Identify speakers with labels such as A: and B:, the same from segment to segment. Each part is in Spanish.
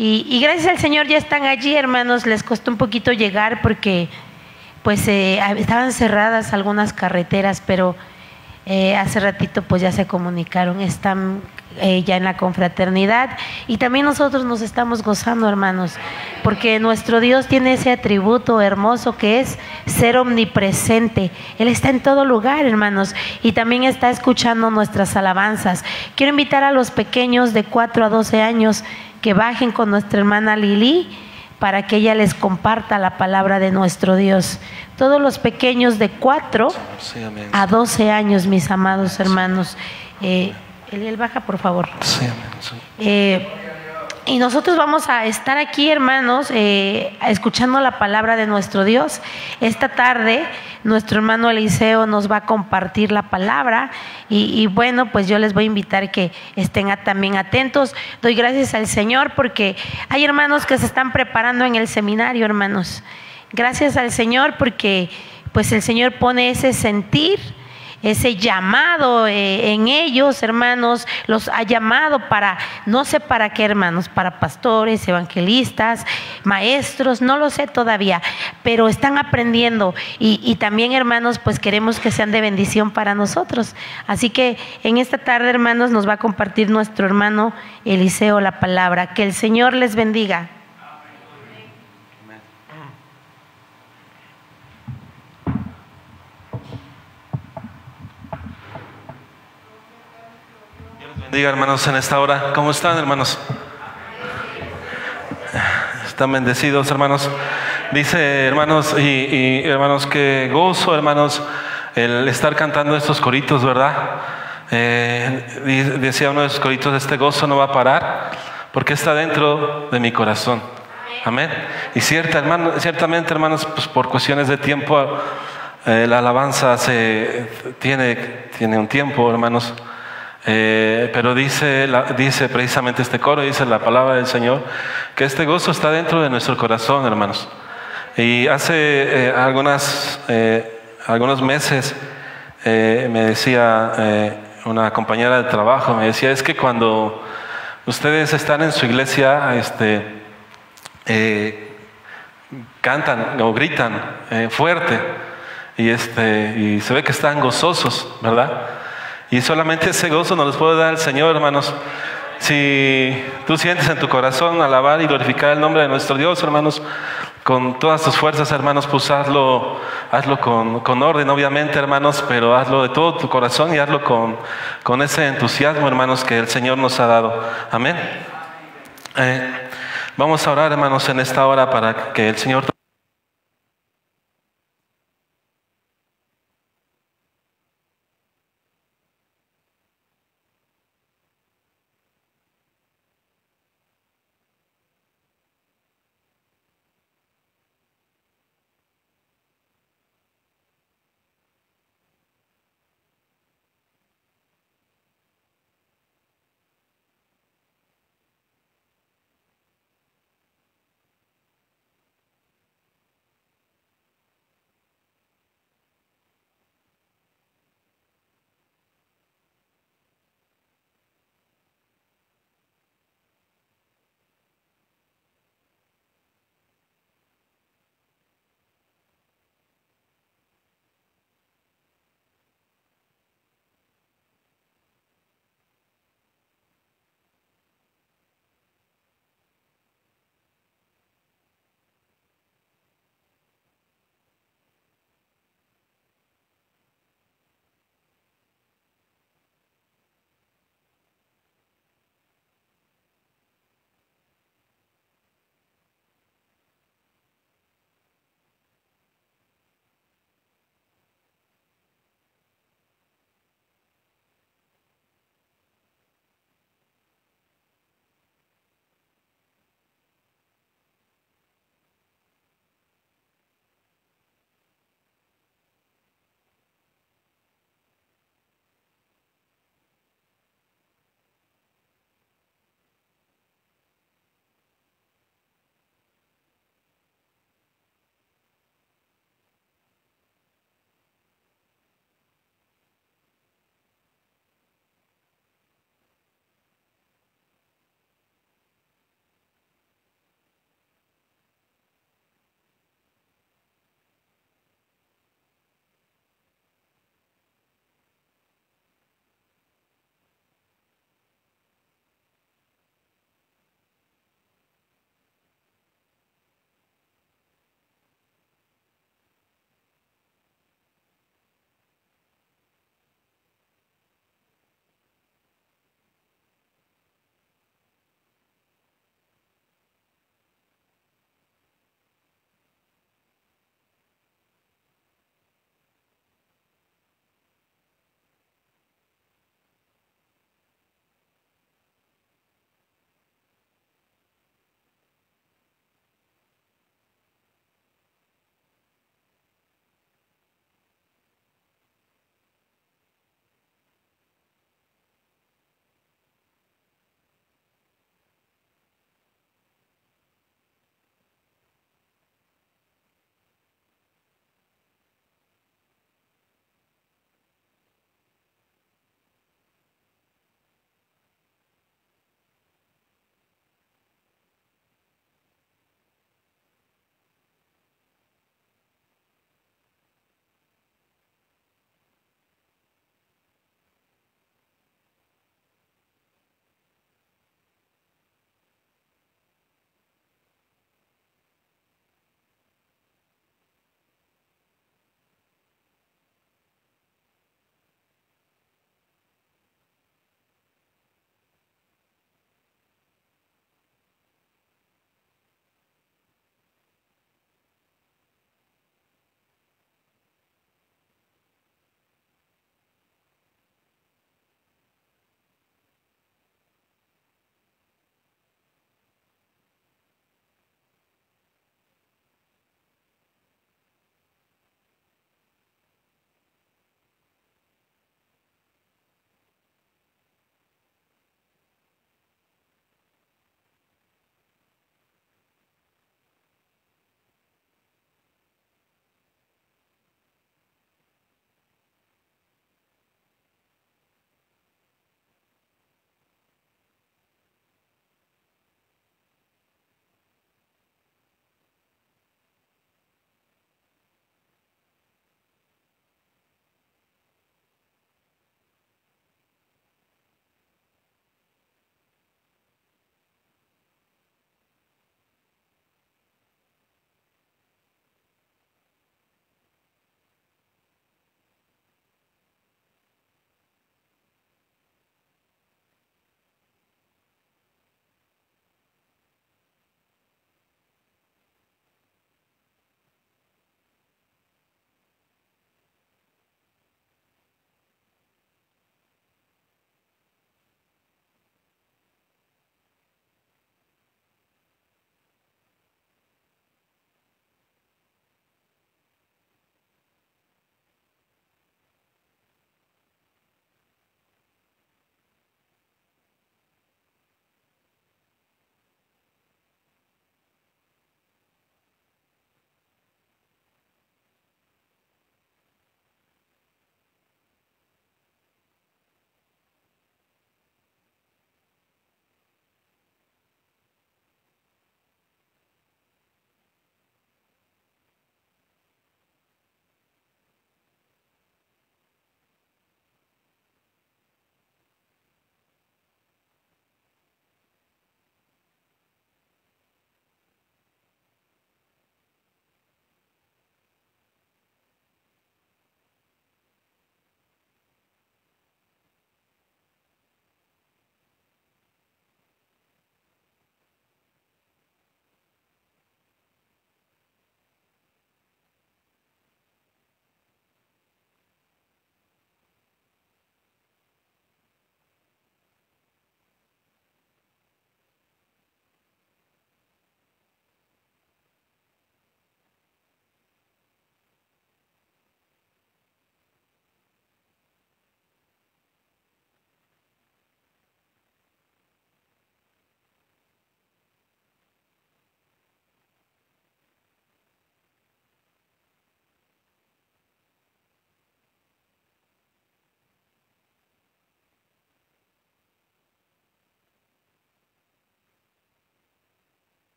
A: Y gracias al Señor ya están allí, hermanos. Les costó un poquito llegar porque pues estaban cerradas algunas carreteras, pero hace ratito pues ya se comunicaron, están ya en la confraternidad, y también nosotros nos estamos gozando, hermanos, porque nuestro Dios tiene ese atributo hermoso que es ser omnipresente. Él está en todo lugar, hermanos, y también está escuchando nuestras alabanzas. Quiero invitar a los pequeños de 4 a 12 años que bajen con nuestra hermana Lili para que ella les comparta la palabra de nuestro Dios. Todos los pequeños de 4 a 12 años, mis amados hermanos. Él baja, por favor. Y nosotros vamos a estar aquí, hermanos, escuchando la palabra de nuestro Dios. Esta tarde nuestro hermano Eliseo nos va a compartir la palabra y bueno, pues yo les voy a invitar que estén también atentos. Doy gracias al Señor porque hay hermanos que se están preparando en el seminario, hermanos. Gracias al Señor porque pues el Señor pone ese sentir, ese llamado en ellos, hermanos. Los ha llamado para, no sé para qué, hermanos, para pastores, evangelistas, maestros, no lo sé todavía, pero están aprendiendo y también, hermanos, pues queremos que sean de bendición para nosotros. Así que en esta tarde, hermanos, nos va a compartir nuestro hermano Eliseo la palabra. Que el Señor les bendiga.
B: Bendiga, hermanos, en esta hora. ¿Cómo están, hermanos? ¿Están bendecidos, hermanos? Dice, hermanos y hermanos, que gozo, hermanos, el estar cantando estos coritos, ¿verdad? Decía uno de esos coritos: este gozo no va a parar porque está dentro de mi corazón. Amén. Y ciertamente, hermanos, pues por cuestiones de tiempo, la alabanza tiene un tiempo, hermanos. Pero dice precisamente este coro, dice la palabra del Señor, que este gozo está dentro de nuestro corazón, hermanos. Y hace algunos meses me decía una compañera de trabajo, me decía: es que cuando ustedes están en su iglesia, cantan o gritan fuerte, y se ve que están gozosos, ¿verdad? Y solamente ese gozo nos lo puede dar el Señor, hermanos. Si tú sientes en tu corazón alabar y glorificar el nombre de nuestro Dios, hermanos, con todas tus fuerzas, hermanos, pues hazlo con orden, obviamente, hermanos, pero hazlo de todo tu corazón y hazlo con ese entusiasmo, hermanos, que el Señor nos ha dado. Amén. Vamos a orar, hermanos, en esta hora para que el Señor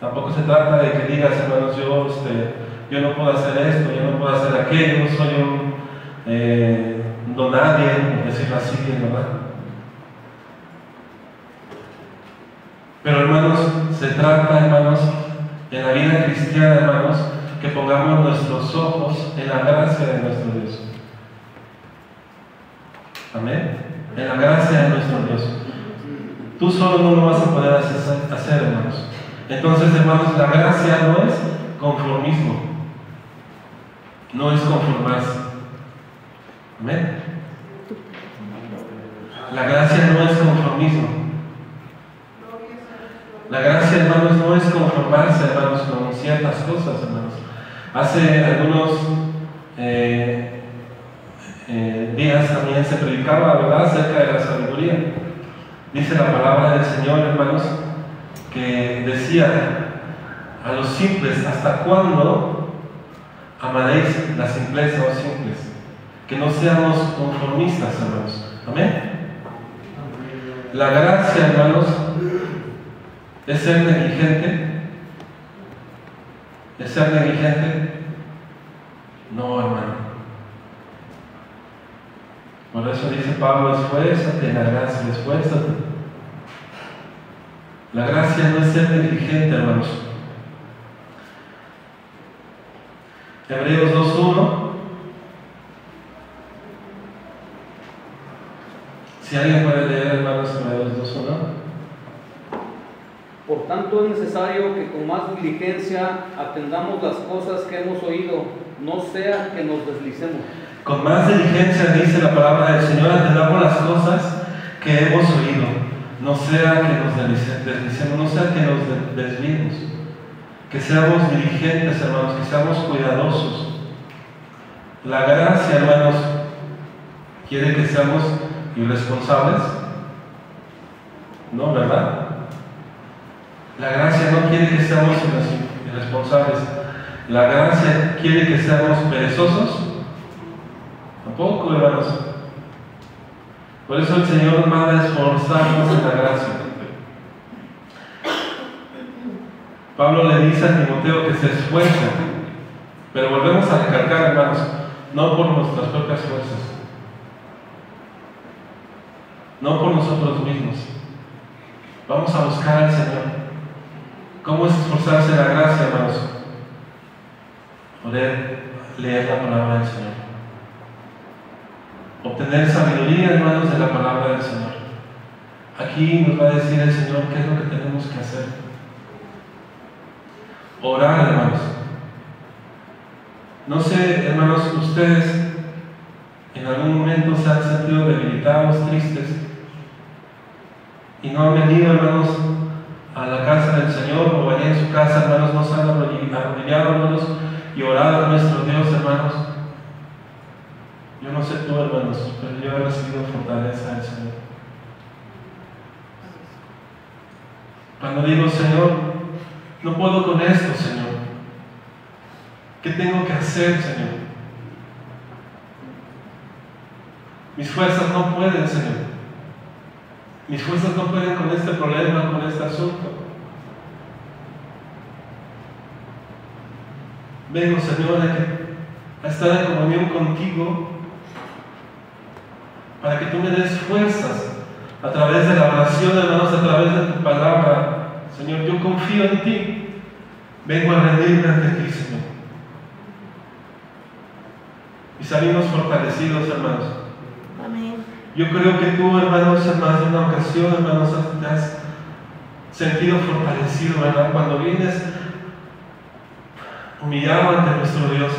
B: Tampoco se trata de que digas, hermanos, yo no puedo hacer esto, yo no puedo hacer aquello, soy un don nadie, por decirlo así, ¿verdad? Pero hermanos, se trata, hermanos, en la vida cristiana, hermanos, que pongamos nuestros ojos en la gracia de nuestro Dios. Amén. En la gracia de nuestro Dios. Tú solo no lo vas a poder hacer, hermanos. Entonces, hermanos, la gracia no es conformismo. No es conformarse. Amén. La gracia no es conformismo. La gracia, hermanos, no es conformarse, hermanos, con ciertas cosas, hermanos. Hace algunos días también se predicaba, ¿verdad?, acerca de la sabiduría. Dice la palabra del Señor, hermanos, que decía a los simples: ¿hasta cuándo amaréis la simpleza, oh simples? Que no seamos conformistas, hermanos. Amén. La gracia, hermanos, ¿es ser negligente? ¿Es ser negligente? No, hermano. Por eso dice Pablo: esfuérzate en la gracia, esfuérzate. La gracia no es ser negligente, hermanos. Hebreos 2:1. Si alguien puede leer, hermanos, Hebreos 2:1.
C: Por tanto, es necesario que con más diligencia atendamos las cosas que hemos oído, no sea que nos deslicemos.
B: Con más diligencia, dice la palabra del Señor, atendamos las cosas que hemos oído, no sea que nos deslicemos, no sea que nos desviemos. Que seamos diligentes, hermanos, que seamos cuidadosos. La gracia, hermanos, quiere que seamos irresponsables. ¿No, verdad? La gracia no quiere que seamos irresponsables. La gracia quiere que seamos perezosos. Tampoco, hermanos. Por eso el Señor nos manda a esforzarnos en la gracia. Pablo le dice a Timoteo que se esfuerce, pero volvemos a recalcar, hermanos, no por nuestras propias fuerzas, no por nosotros mismos. Vamos a buscar al Señor. ¿Cómo es esforzarse en la gracia, hermanos? Poder leer la palabra del Señor. Obtener sabiduría, hermanos, de la palabra del Señor. Aquí nos va a decir el Señor qué es lo que tenemos que hacer. Orar, hermanos. No sé, hermanos, ustedes en algún momento se han sentido debilitados, tristes, y no han venido, hermanos, a la casa del Señor, o allá en su casa, hermanos, no se han arrodillado, hermanos, y orado a nuestro Dios, hermanos. Yo no sé tú, hermanos, pero yo he recibido fortaleza del Señor. Cuando digo: Señor, no puedo con esto, Señor, ¿qué tengo que hacer, Señor? Mis fuerzas no pueden, Señor. Mis fuerzas no pueden con este problema, con este asunto. Vengo, Señor, a estar en comunión contigo, para que tú me des fuerzas a través de la oración, hermanos, a través de tu palabra. Señor, yo confío en ti. Vengo a rendirme ante ti, Señor. Y salimos fortalecidos, hermanos.
A: Amén.
B: Yo creo que tú, hermanos, en más de una ocasión, hermanos, te has sentido fortalecido, ¿verdad? Cuando vienes humillado ante nuestro Dios.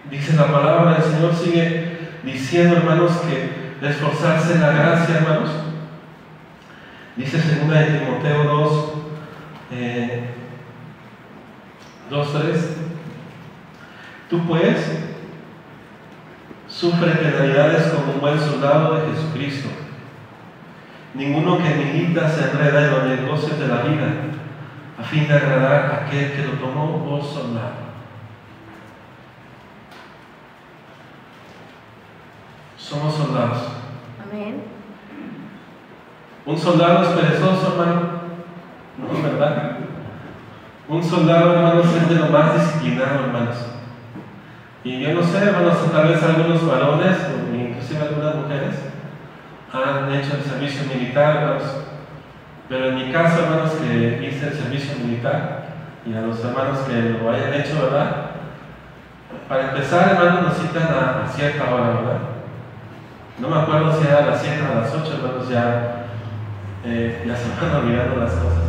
B: Dice la palabra del Señor, sigue diciendo, hermanos, que de esforzarse en la gracia, hermanos. Dice 2 de Timoteo 2:3. Tú pues sufre penalidades como un buen soldado de Jesucristo. Ninguno que milita se enreda en los negocios de la vida, a fin de agradar a aquel que lo tomó por soldado. Somos soldados.
A: Amén.
B: Un soldado es perezoso, hermano. ¿no? ¿Verdad? Un soldado, hermanos, es de lo más disciplinado, hermanos. Y yo no sé, hermanos, tal vez algunos varones, o inclusive algunas mujeres, han hecho el servicio militar, hermanos. Pero en mi caso, hermanos, que hice el servicio militar, y a los hermanos que lo hayan hecho, ¿verdad? Para empezar, hermanos, nos citan a cierta hora, ¿verdad? No me acuerdo si era a las 7 o a las 8, hermanos, ya se van olvidando las cosas.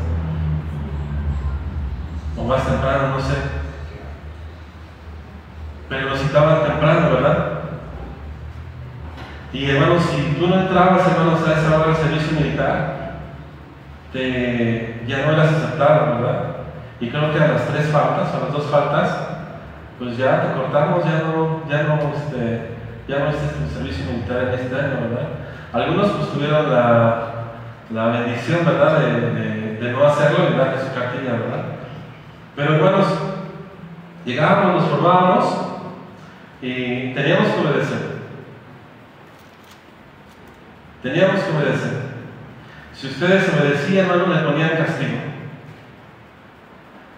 B: O más temprano, no sé. Pero nos citaban temprano, ¿verdad? Y hermanos, si tú no entrabas, hermanos, a esa hora del servicio militar, ya no eras aceptado, ¿verdad? Y creo que a las 3 faltas, o a las 2 faltas, pues ya te cortamos, ya no hiciste el servicio militar en este año, ¿verdad? Algunos pues tuvieron la bendición, ¿verdad?, de no hacerlo y darle su cartilla, ¿verdad? Pero hermanos, llegábamos, nos formábamos y teníamos que obedecer. Teníamos que obedecer. Si ustedes obedecían, hermanos, le ponían castigo.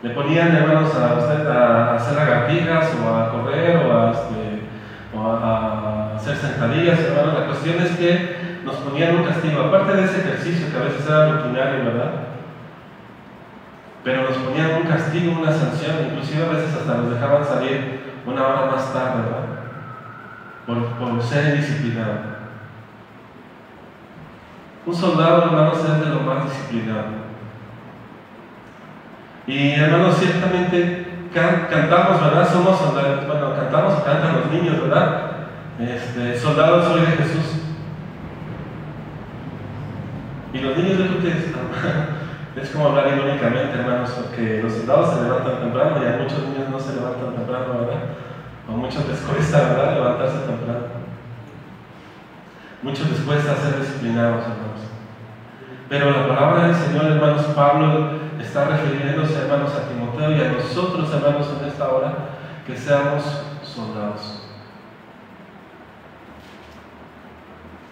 B: Le ponían, hermanos, a usted a hacer lagartijas o a correr o a hacer sentadillas, hermanos. La cuestión es que nos ponían un castigo, aparte de ese ejercicio que a veces era rutinario, ¿verdad? Pero nos ponían un castigo, una sanción, inclusive a veces hasta nos dejaban salir una hora más tarde, ¿verdad? Por ser indisciplinado. Un soldado, hermanos, es de lo más disciplinado. Y hermanos, ciertamente cantamos, ¿verdad? Somos soldados, bueno, cantamos o cantan los niños, ¿verdad? Soldados soy de Jesús. Y los niños, yo creo que es como hablar irónicamente, hermanos, porque los soldados se levantan temprano y a muchos niños no se levantan temprano, ¿verdad? O a muchos les cuesta, ¿verdad?, levantarse temprano. Muchos les cuesta ser disciplinados, hermanos. Pero la palabra del Señor, hermanos, Pablo está refiriéndose, hermanos, a Timoteo y a nosotros, hermanos, en esta hora, que seamos soldados.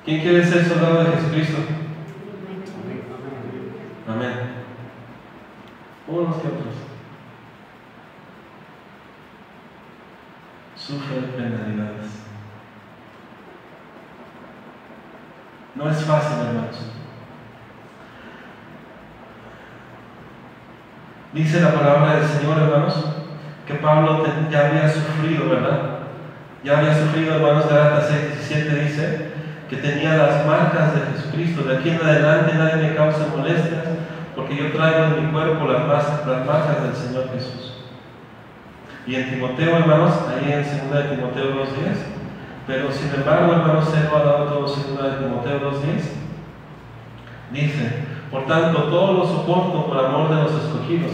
B: ¿Quién quiere ser soldado de Jesucristo? Amén. Unos que otros. Sufre penalidades. No es fácil, hermanos. Dice la palabra del Señor, hermanos, que Pablo ya había sufrido, ¿verdad? Ya había sufrido, hermanos, Gálatas 6:17 dice que tenía las marcas de Jesucristo. De aquí en adelante nadie me causa molestias, porque yo traigo en mi cuerpo las marcas del Señor Jesús. Y en Timoteo, hermanos, ahí en 2 de Timoteo 2:10, pero sin embargo, hermanos, Él lo ha dado todo. 2 de Timoteo 2:10 dice: por tanto, todo lo soporto por amor de los escogidos,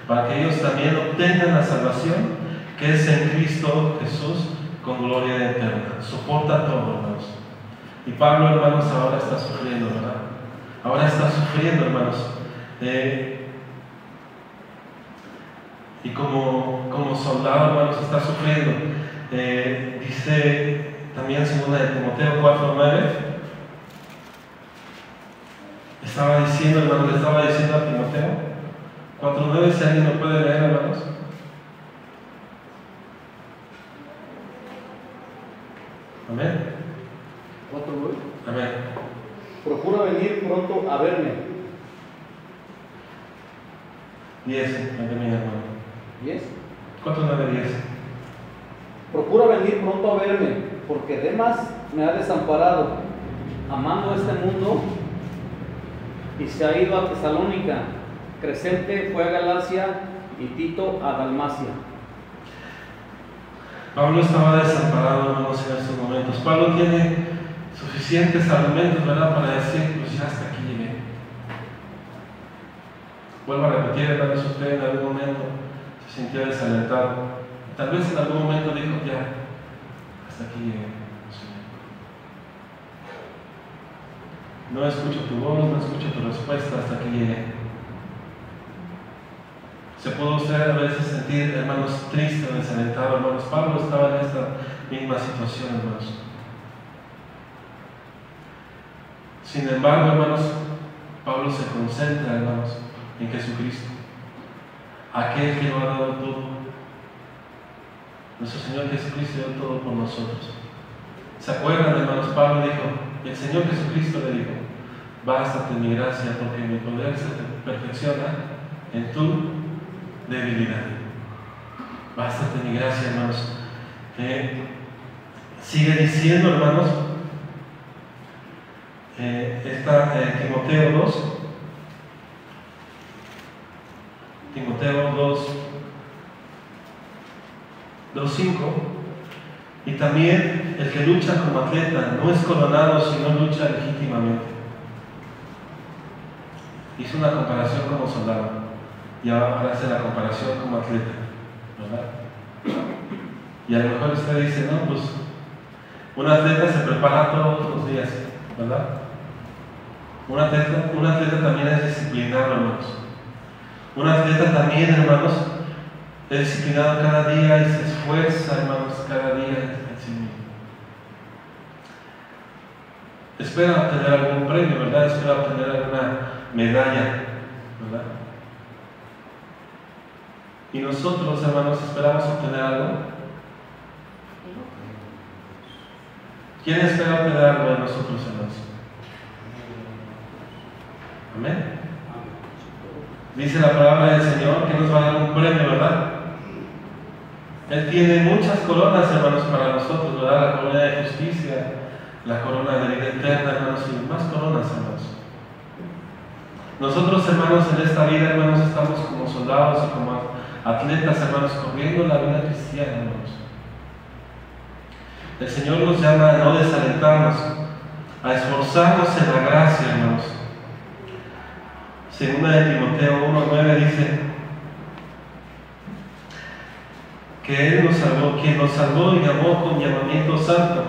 B: para que ellos también obtengan la salvación que es en Cristo Jesús con gloria eterna. Soporta todo, hermanos. Y Pablo, hermanos, ahora está sufriendo, ¿verdad? Ahora está sufriendo, hermanos. Y como soldado, hermanos, está sufriendo. Dice también 2 de Timoteo 4:9. Estaba diciendo, hermanos, le estaba diciendo a Timoteo 4:9, si alguien lo puede leer, hermanos. Amén.
C: 4:9.
B: Amén.
C: Procura venir pronto a verme.
B: 10, mi hermano.
C: 10.
B: 4:9-10.
C: Procura venir pronto a verme, porque Demas me ha desamparado, amando este mundo, y se ha ido a Tesalónica. Crescente fue a Galacia y Tito a Dalmacia.
B: Pablo estaba desamparado, hermanos, en estos momentos. Pablo tiene suficientes argumentos, ¿verdad?, para decir, pues ya hasta aquí llegué. Vuelvo a repetir, hermanos, usted en algún momento se sintió desalentado. Tal vez en algún momento dijo, ya, hasta aquí llegué. No escucho tu voz, no escucho tu respuesta, hasta aquí llegué. Se pudo usted a veces sentir, hermanos, triste o desalentado, hermanos. Pablo estaba en esta misma situación, hermanos. Sin embargo, hermanos, Pablo se concentra, hermanos, en Jesucristo, aquel que lo ha dado todo. Nuestro Señor Jesucristo dio todo por nosotros. ¿Se acuerdan, hermanos? Pablo dijo, el Señor Jesucristo le dijo, bástate mi gracia, porque mi poder se perfecciona en tu debilidad. Bástate mi gracia, hermanos. Sigue diciendo, hermanos, Timoteo 2:5, y también el que lucha como atleta no es coronado, sino lucha legítimamente. Hizo una comparación como soldado y ahora hace la comparación como atleta, ¿verdad? Y a lo mejor usted dice, no, pues un atleta se prepara todos los días, ¿verdad? Un atleta también es disciplinado, hermanos. Un atleta también, hermanos, es disciplinado cada día y se esfuerza, hermanos, cada día en sí mismo. Espera obtener algún premio, ¿verdad? Espera obtener alguna medalla, ¿verdad? Y nosotros, hermanos, esperamos obtener algo. ¿Quién espera obtener algo de nosotros, hermanos? Amén. Dice la palabra del Señor que nos va a dar un premio, ¿verdad? Él tiene muchas coronas, hermanos, para nosotros, ¿verdad? La corona de justicia, la corona de vida eterna, hermanos, y más coronas, hermanos. Nosotros, hermanos, en esta vida, hermanos, estamos como soldados y como atletas, hermanos, corriendo la vida cristiana, hermanos. El Señor nos llama a no desalentarnos, a esforzarnos en la gracia, hermanos. Segunda de Timoteo 1:9 dice que Él nos salvó, quien nos salvó y llamó con llamamiento santo.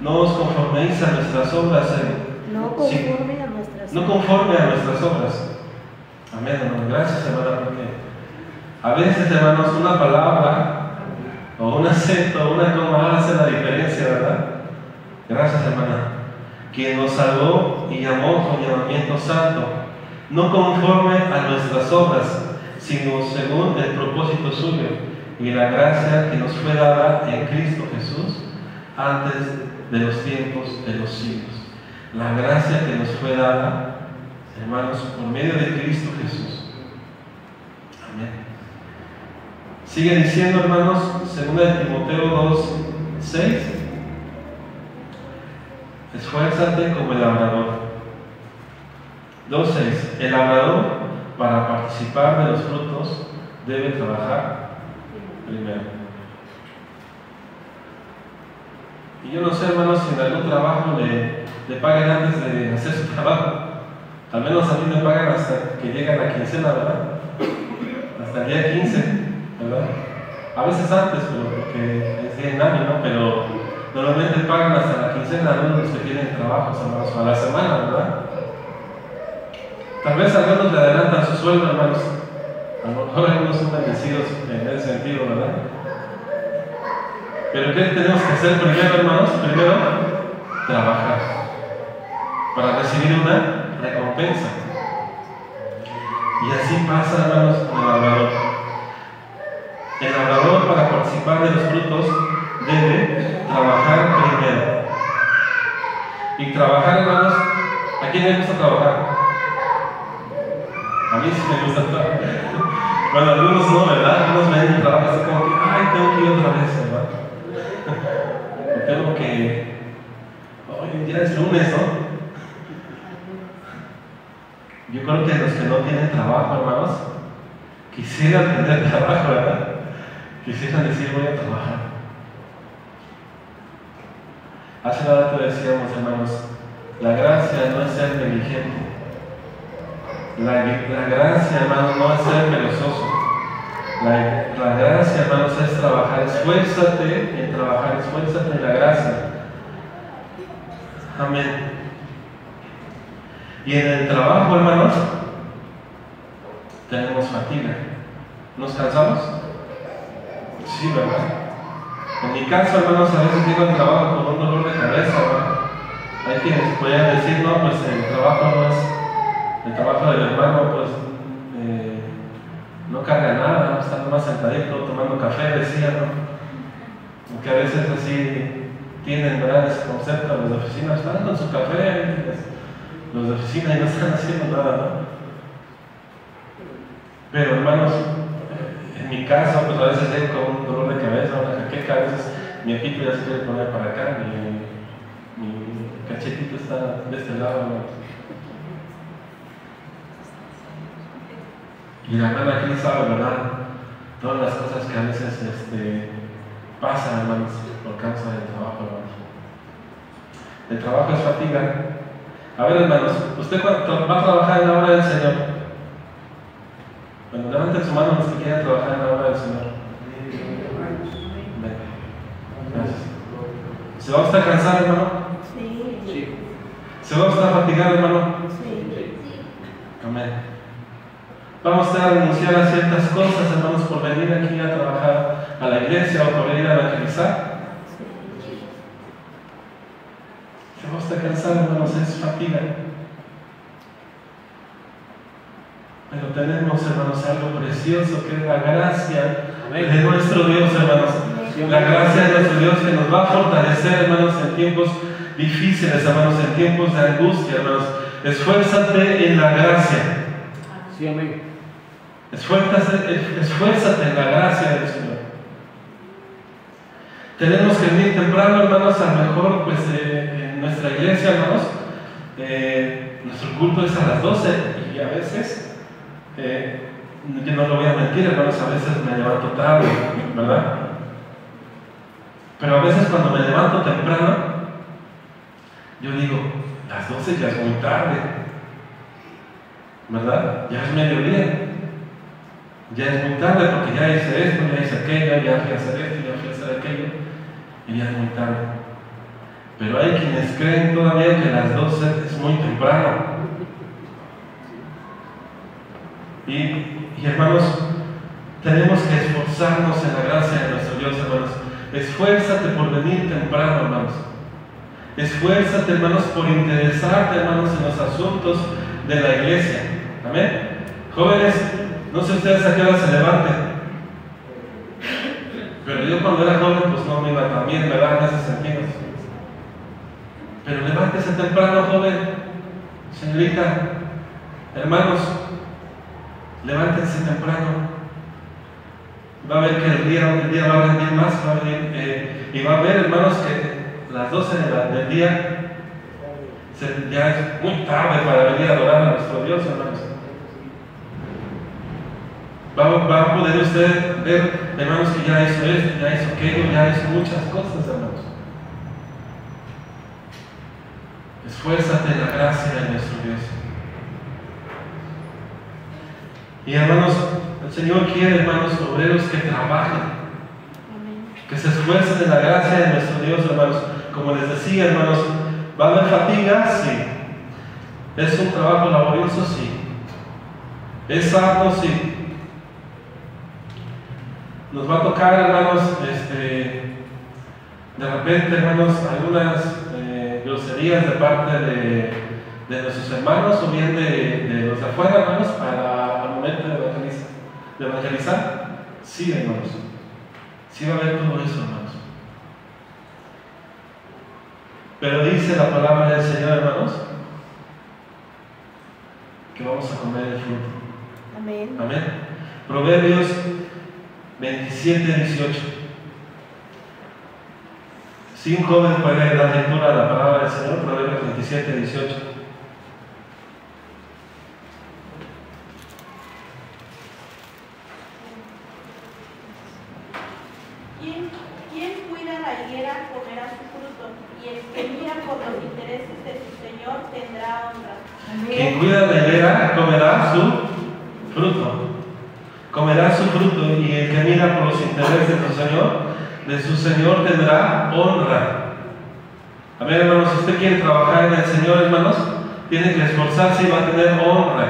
B: No os conforméis a nuestras obras,
A: no conforme a nuestras obras.
B: No conforme a nuestras obras. Amén, hermanos. Gracias, hermana, porque a veces, hermanos, una palabra o un acento o una coma hace la diferencia, ¿verdad? Gracias, hermana. Quien nos salvó y llamó con llamamiento santo, no conforme a nuestras obras, sino según el propósito suyo y la gracia que nos fue dada en Cristo Jesús antes de los tiempos de los siglos. La gracia que nos fue dada, hermanos, por medio de Cristo Jesús. Amén. Sigue diciendo, hermanos, 2 Timoteo 2:6, esfuérzate como el labrador. 2:6, el labrador, para participar de los frutos, debe trabajar primero. Y yo no sé, hermanos, si en algún trabajo le paguen antes de hacer su trabajo. Al menos a mí me pagan hasta que llega la quincena, ¿verdad? Hasta el día 15, ¿verdad? A veces antes, pero porque es día en año, ¿no? Pero normalmente pagan hasta la quincena algunos que tienen trabajos, hermanos, a la semana, ¿verdad? Tal vez algunos le adelantan su sueldo, hermanos. A lo mejor algunos son bendecidos en ese sentido, ¿verdad? Pero ¿qué tenemos que hacer primero, hermanos? Primero, trabajar para recibir una recompensa. Y así pasa, hermanos, con el labrador. El labrador, para participar de los frutos, debe trabajar primero. Y trabajar, hermanos, ¿a quién le gusta trabajar? A mí sí me gusta trabajar. Bueno, algunos no, ¿verdad? Algunos ven el trabajo así como que, ay, tengo que ir otra vez, ¿verdad? Tengo que, hoy ya es lunes, ¿no? Yo creo que los que no tienen trabajo, hermanos, quisieran tener trabajo, ¿verdad? Quisieran decir, voy a trabajar. Hace rato decíamos, hermanos, la gracia no es ser negligente. La gracia, hermanos, no es ser perezoso. La gracia, hermanos, es trabajar. Esfuérzate en trabajar, esfuérzate en la gracia. Amén. Y en el trabajo, hermanos, tenemos fatiga. ¿Nos cansamos? Sí, ¿verdad? En mi caso, hermanos, a veces llego al trabajo con un dolor de cabeza, ¿verdad? Hay quienes pueden decir, no, pues el trabajo no es, el trabajo del hermano, pues no carga nada, está nomás sentadito tomando café, decía, ¿no? Porque a veces así tienen, ¿verdad?, ese concepto, los de oficina están con su café, los de oficina y no están haciendo nada, ¿no? Pero hermanos, en mi caso, pues a veces llego con un dolor de cabeza, una jaqueca, a veces mi ojito ya se quiere poner para acá, mi cachetito está de este lado, ¿no? Y la hermana aquí sabe, ¿verdad?, todas las cosas que a veces pasan, hermanos, por causa del trabajo, hermanos. El trabajo es fatiga. A ver, hermanos, ¿usted va a trabajar en la obra del Señor? Bueno, levanten su mano los que quieran trabajar en la obra del Señor. Venga. Gracias. ¿Se va a usted cansar, hermano? Sí. ¿Se va a usted fatigado, hermano? Sí. Amén. Vamos a renunciar a ciertas cosas, hermanos, por venir aquí a trabajar a la iglesia o por ir a evangelizar. Se va a usted cansar, hermanos, es fatiga. Pero tenemos, hermanos, algo precioso que es la gracia de nuestro Dios, hermanos. La gracia de nuestro Dios que nos va a fortalecer, hermanos, en tiempos difíciles, hermanos, en tiempos de angustia, hermanos. Esfuérzate en la gracia.
C: Sí, amén.
B: Esfuérzate en la gracia del Señor. Tenemos que venir temprano, hermanos, a lo mejor, pues, en nuestra iglesia, hermanos. Nuestro culto es a las 12 y a veces, yo no lo voy a mentir, hermanos, a veces me levanto tarde, ¿verdad? Pero a veces cuando me levanto temprano, yo digo, las 12 ya es muy tarde, ¿verdad? Ya es mediodía. Ya es muy tarde porque ya hice esto, ya hice aquello, ya fui a hacer esto, ya fui a hacer aquello, y ya es muy tarde. Pero hay quienes creen todavía que las 12 es muy temprano. Y hermanos, tenemos que esforzarnos en la gracia de nuestro Dios, hermanos. Esfuérzate por venir temprano, hermanos. Esfuérzate, hermanos, por interesarte, hermanos, en los asuntos de la iglesia. Amén. Jóvenes, no sé ustedes a qué hora se levanten, pero yo cuando era joven pues no me iba tan bien, ¿verdad? En ese sentido. Pero levántese temprano, joven, señorita, hermanos, levántense temprano. Va a ver que el día va a rendir más, va a venir, y va a ver, hermanos, que las 12 del día ya es muy tarde para venir a adorar a nuestro Dios, hermanos. Va a poder usted ver, hermanos, que ya hizo esto, ya hizo aquello, ya hizo muchas cosas, hermanos. Esfuérzate en la gracia de nuestro Dios. Y hermanos, el Señor quiere, hermanos, obreros que trabajen, que se esfuercen en la gracia de nuestro Dios, hermanos. Como les decía, hermanos, ¿va a haber fatiga? Sí. ¿Es un trabajo laborioso? Sí. ¿Es arduo? Sí. Nos va a tocar, hermanos, de repente, hermanos, algunas groserías de parte de nuestros hermanos o bien de los de afuera, hermanos, para el momento de evangelizar. Sí, hermanos. Sí va a haber todo eso, hermanos. Pero dice la palabra del Señor, hermanos, que vamos a comer el fruto.
A: Amén.
B: Amén. Proverbios 27:18. Si un joven puede dar lectura a la palabra del Señor, Proverbios 27:18.
D: ¿Quién cuida la higuera comerá su fruto, y el que mira por los intereses de su Señor tendrá honra?
B: Quien cuida la higuera comerá su fruto. Comerá su fruto, y el que mira por los intereses de su Señor tendrá honra. Amén, hermanos. Si usted quiere trabajar en el Señor, hermanos, tiene que esforzarse y va a tener honra.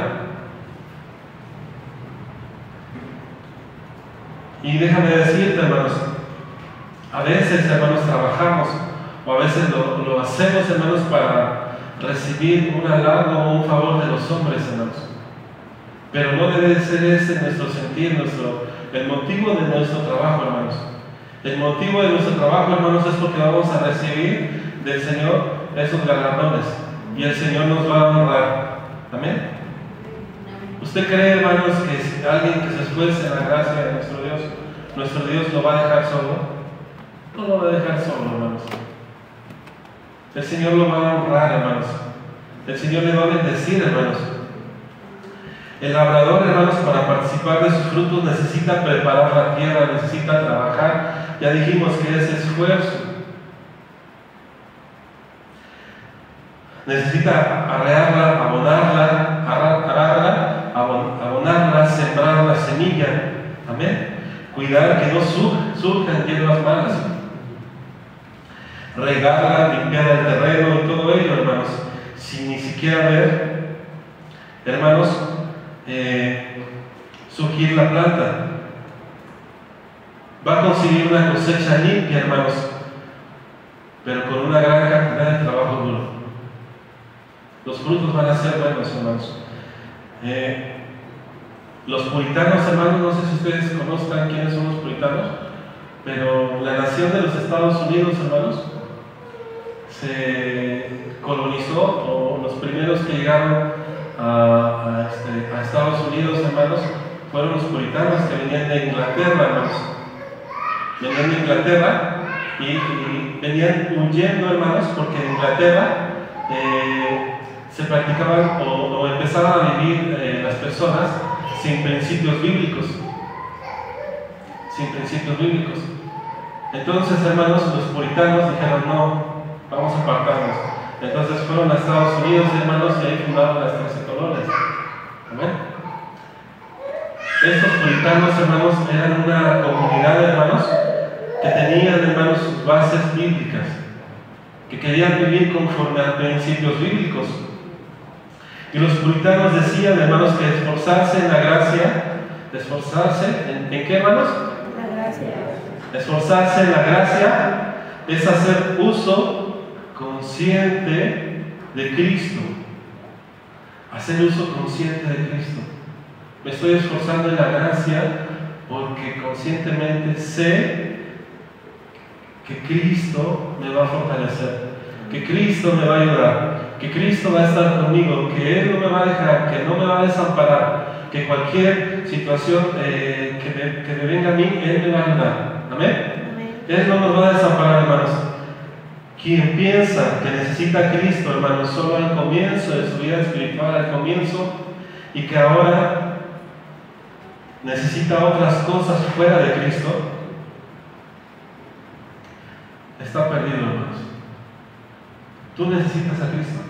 B: Y déjame decirte, hermanos, a veces, hermanos, trabajamos, o a veces lo hacemos, hermanos, para recibir un halago o un favor de los hombres, hermanos. Pero no debe ser ese nuestro sentir, el motivo de nuestro trabajo, hermanos. El motivo de nuestro trabajo, hermanos, es porque vamos a recibir del Señor esos galardones y el Señor nos va a honrar. ¿Amén? ¿Usted cree, hermanos, que si alguien que se esfuerce en la gracia de nuestro Dios lo va a dejar solo? No lo va a dejar solo, hermanos. El Señor lo va a honrar, hermanos. El Señor le va a bendecir, hermanos. El labrador, hermanos, para participar de sus frutos necesita preparar la tierra, necesita trabajar. Ya dijimos que es esfuerzo. Necesita arrearla, abonarla, sembrar la semilla. Amén. Cuidar que no surjan hierbas malas. Regarla, limpiar el terreno y todo ello, hermanos. Sin ni siquiera ver, hermanos, surgir la planta. Va a conseguir una cosecha limpia, hermanos, pero con una gran cantidad de trabajo duro. Los frutos van a ser buenos, hermanos. Los puritanos, hermanos, no sé si ustedes conozcan quiénes son los puritanos, pero la nación de los Estados Unidos, hermanos, se colonizó, o los primeros que llegaron a Estados Unidos, hermanos, fueron los puritanos que venían de Inglaterra, hermanos. Venían de Inglaterra y venían huyendo, hermanos, porque en Inglaterra se practicaban o empezaban a vivir las personas sin principios bíblicos. Sin principios bíblicos. Entonces, hermanos, los puritanos dijeron: no, vamos a apartarnos. Entonces fueron a Estados Unidos, hermanos, y ahí fundaron las 13 colonias. ¿Amén? Estos puritanos, hermanos, eran una comunidad, hermanos, que tenían, hermanos, sus bases bíblicas, que querían vivir conforme a principios bíblicos. Y los puritanos decían, hermanos, que esforzarse en la gracia, esforzarse ¿en qué, hermanos?
A: La gracia.
B: Esforzarse en la gracia es hacer uso consciente de Cristo. Hacer uso consciente de Cristo. Me estoy esforzando en la gracia porque conscientemente sé que Cristo me va a fortalecer, que Cristo me va a ayudar, que Cristo va a estar conmigo, que Él no me va a dejar, que no me va a desamparar, que cualquier situación que me venga a mí, Él me va a ayudar. ¿Amén? Él no nos va a desamparar, hermanos. Quien piensa que necesita a Cristo, hermanos, solo al comienzo de su vida espiritual, al comienzo, y que ahora necesita otras cosas fuera de Cristo, está perdido, hermanos. Tú necesitas a Cristo.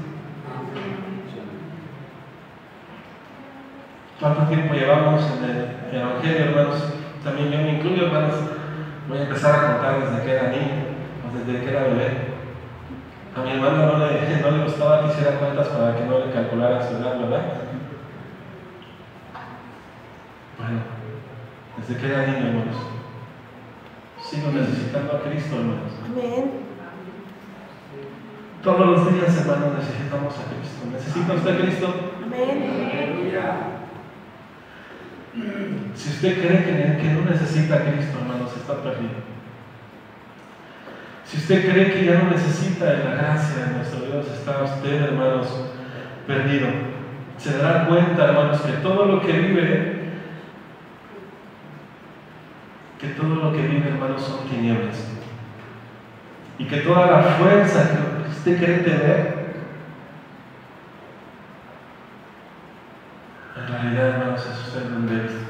B: ¿Cuánto tiempo llevamos en el Evangelio, hermanos? También yo me incluyo, hermanos. Voy a empezar a contar desde que era niño, o desde que era bebé. A mi hermano no le gustaba que hiciera cuentas para que no le calculara su edad, ¿verdad? Bueno, desde que era niño, hermanos. Sigo necesitando a Cristo, hermanos.
A: Amén.
B: Todos los días, hermanos, necesitamos a Cristo. ¿Necesita usted a Cristo?
A: Amén.
B: Si usted cree que no necesita a Cristo, hermanos, está perdido. Si usted cree que ya no necesita de la gracia de nuestro Dios, está usted, hermanos, perdido. Se dará cuenta, hermanos, que todo lo que vive, hermanos, son tinieblas. Y que toda la fuerza que usted cree tener, en realidad, hermanos, es usted un débil.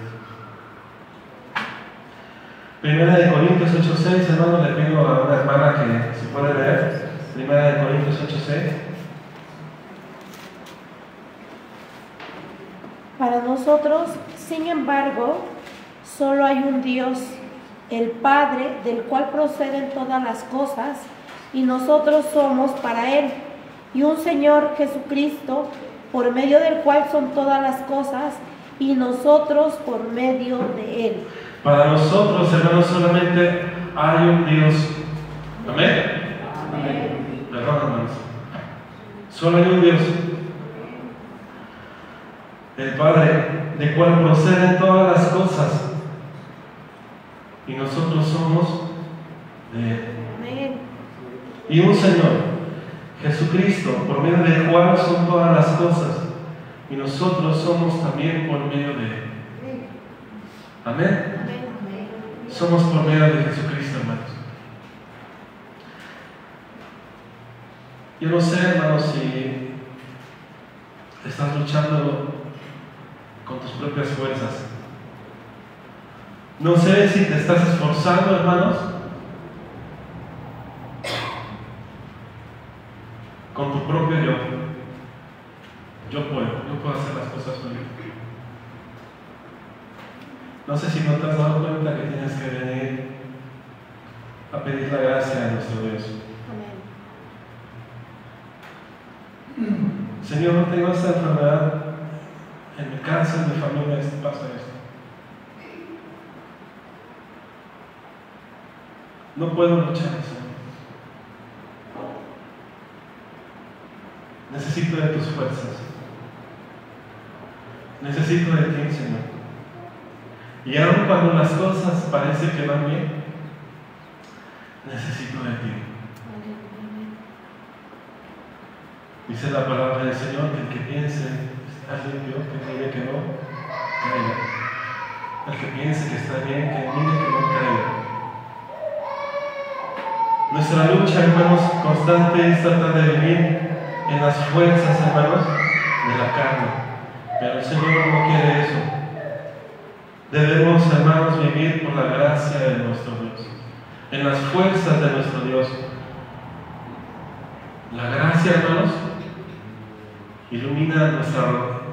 B: Primera de Corintios 8:6, hermanos, le pido a una hermana que se puede leer. Primera de Corintios 8:6.
A: Para nosotros, sin embargo, solo hay un Dios, el Padre, del cual proceden todas las cosas, y nosotros somos para Él, y un Señor Jesucristo, por medio del cual son todas las cosas, y nosotros por medio de Él.
B: Para nosotros, hermanos, solamente hay un Dios. ¿Amén?
A: Amén.
B: Perdón, hermanos. Solo hay un Dios. el Padre, de cual proceden todas las cosas, y nosotros somos de Él. Y un Señor, Jesucristo, por medio del cual son todas las cosas, y nosotros somos también por medio de Él. Amén. Somos por medio de Jesucristo, hermanos. Yo no sé, hermanos, si estás luchando con tus propias fuerzas. No sé si te estás esforzando, hermanos, con tu propio yo. Yo puedo hacer las cosas solito. No sé si no te has dado cuenta que tienes que venir a pedir la gracia de nuestro Dios. Señor, tengo esta enfermedad en mi casa, en mi familia, pasa esto. No puedo luchar, Señor. Necesito de tus fuerzas. Necesito de ti, Señor. Y aun cuando las cosas parecen que van bien, necesito de ti. Dice la palabra del Señor que el que piense está limpio, que mire que no caiga. El que piense que está bien, que mire que no caiga. Nuestra lucha, hermanos, constante es tratar de vivir en las fuerzas, hermanos, de la carne. Pero el Señor no quiere eso. Debemos, hermanos, vivir por la gracia de nuestro Dios, en las fuerzas de nuestro Dios. La gracia, hermanos,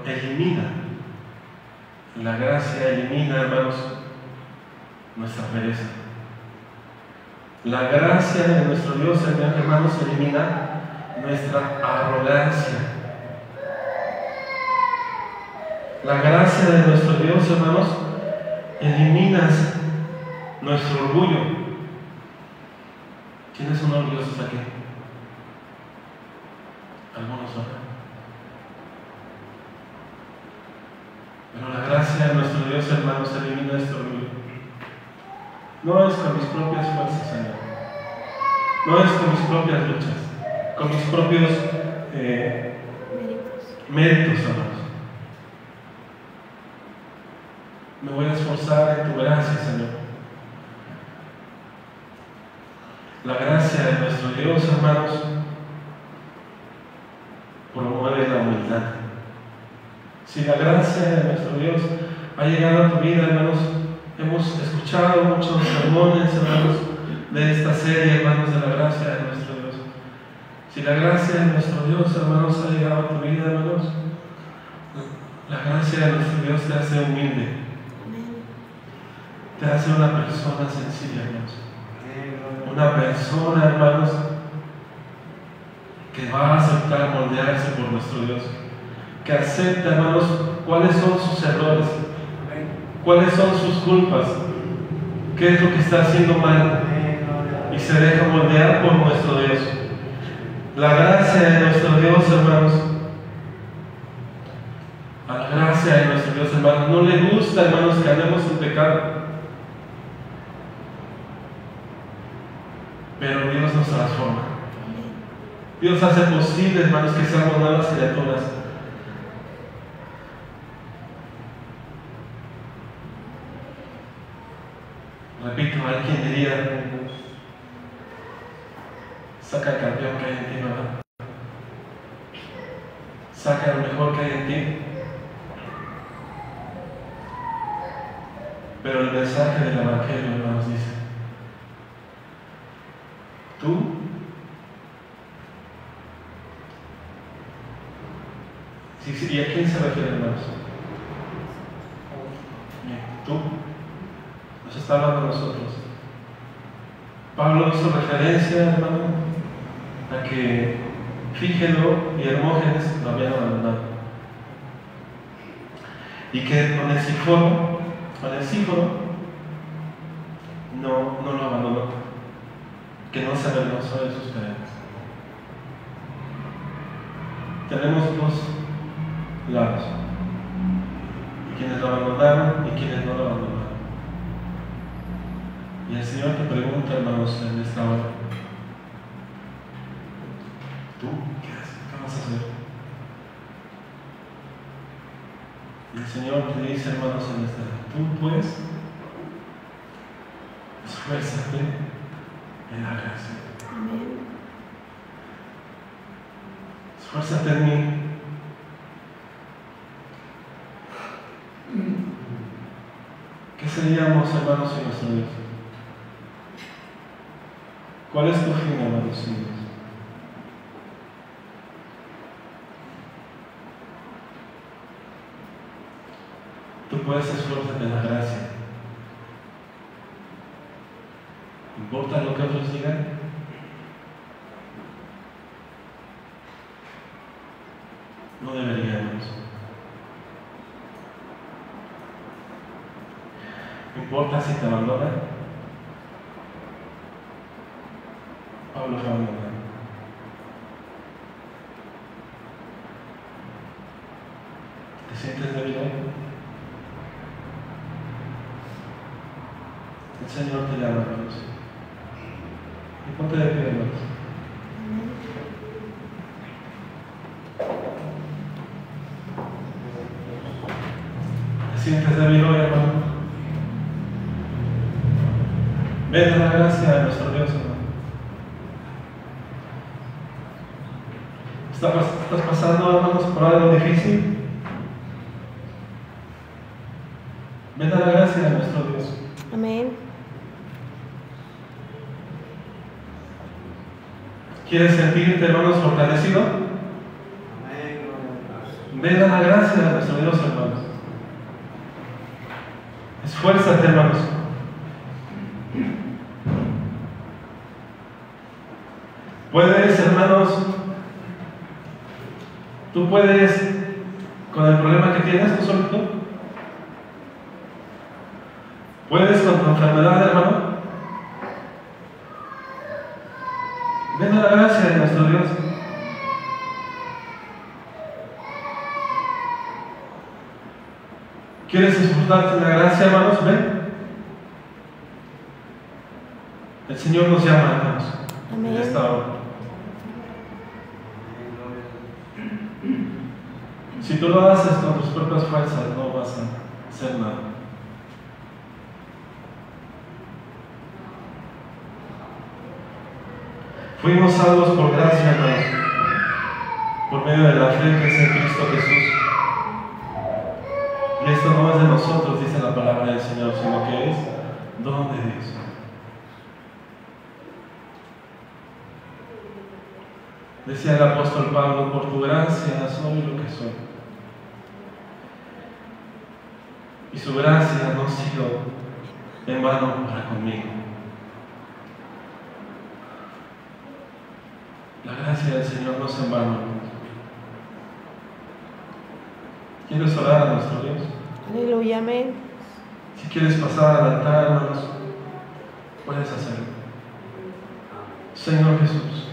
B: elimina. La gracia elimina, hermanos, nuestra pereza. La gracia de nuestro Dios, hermanos, elimina nuestra arrogancia. La gracia de nuestro Dios, hermanos, elimina nuestro orgullo. ¿Quiénes son orgullosos aquí? Algunos son. Pero la gracia de nuestro Dios, hermanos, elimina este orgullo. No es con mis propias fuerzas, Señor. No es con mis propias luchas, con mis propios méritos, hermanos. Me voy a esforzar en tu gracia, Señor. La gracia de nuestro Dios, hermanos, promueve la humildad. Si la gracia de nuestro Dios ha llegado a tu vida, hermanos, hemos escuchado muchos sermones, hermanos, de esta serie, hermanos, de la gracia de nuestro Dios. Si la gracia de nuestro Dios, hermanos, ha llegado a tu vida, hermanos, la gracia de nuestro Dios te hace humilde, te hace una persona sencilla, hermanos. Una persona, hermanos, que va a aceptar moldearse por nuestro Dios, que acepta, hermanos, cuáles son sus errores, cuáles son sus culpas, qué es lo que está haciendo mal, y se deja moldear por nuestro Dios. La gracia de nuestro Dios, hermanos, a la gracia de nuestro Dios, hermanos, no le gusta, hermanos, que andemos en pecado, pero Dios nos transforma. Dios hace posible, hermanos, que seamos nuevas criaturas. Repito, hay quien diría: saca el campeón que hay en ti, ¿verdad? Saca lo mejor que hay en ti. Pero el mensaje del Evangelio, hermanos, dice: tú ¿y a quién se refiere, hermanos? Tú. Nos está hablando a nosotros. Pablo hizo referencia, hermano, a que Fígelo y Hermógenes lo habían abandonado. Y que con el Síforo no lo abandonó. Que no se avergonzó de sus cadenas. Tenemos dos lados. pregunta, hermanos, en esta hora. ¿Tú qué haces? ¿Qué vas a hacer? Y el Señor te dice, hermanos, en esta hora, tú pues, esfuérzate en la gracia.
A: Amén.
B: Esfuérzate en mí. ¿Qué seríamos, hermanos, sin nuestro Dios? ¿Cuál es tu fin, hermanos, sin Dios? Tú puedes esforzarte en la gracia. ¿Importa lo que otros digan? No deberíamos. ¿Importa si te abandonan? Pablo fue abandonado. ¿Te sientes débil hoy? El Señor te llama, hermanos. Y ponte de pie, hermanos. ¿Te sientes débil hoy, hermano? Ven a la gracia de nuestro Dios, hermano. ¿Estás pasando, hermanos, por algo difícil? Ven a la gracia de nuestro Dios.
A: Amén.
B: ¿Quieres sentirte, hermanos, fortalecido? Ven a la gracia de nuestro Dios, hermanos. Esfuérzate, hermanos. Puedes, hermanos, tú puedes, con el problema que tienes, tú solito. Puedes con tu enfermedad, hermano. Ven a la gracia de nuestro Dios. ¿Quieres esforzarte en la gracia, hermanos? Ven. El Señor nos llama, hermanos,
A: Amén.
B: en esta hora. Si tú lo haces con tus propias fuerzas, no vas a hacer nada. Fuimos salvos por gracia, hermanos, por medio de la fe que es en Cristo Jesús. Y esto no es de nosotros, dice la palabra del Señor, sino que es don de Dios. Decía el apóstol Pablo, por tu gracia soy lo que soy. Y su gracia no ha sido en vano para conmigo. La gracia del Señor no es en vano. ¿Quieres orar a nuestro Dios?
A: Aleluya, amén.
B: Si quieres pasar al altar, hermanos, puedes hacerlo. Señor Jesús,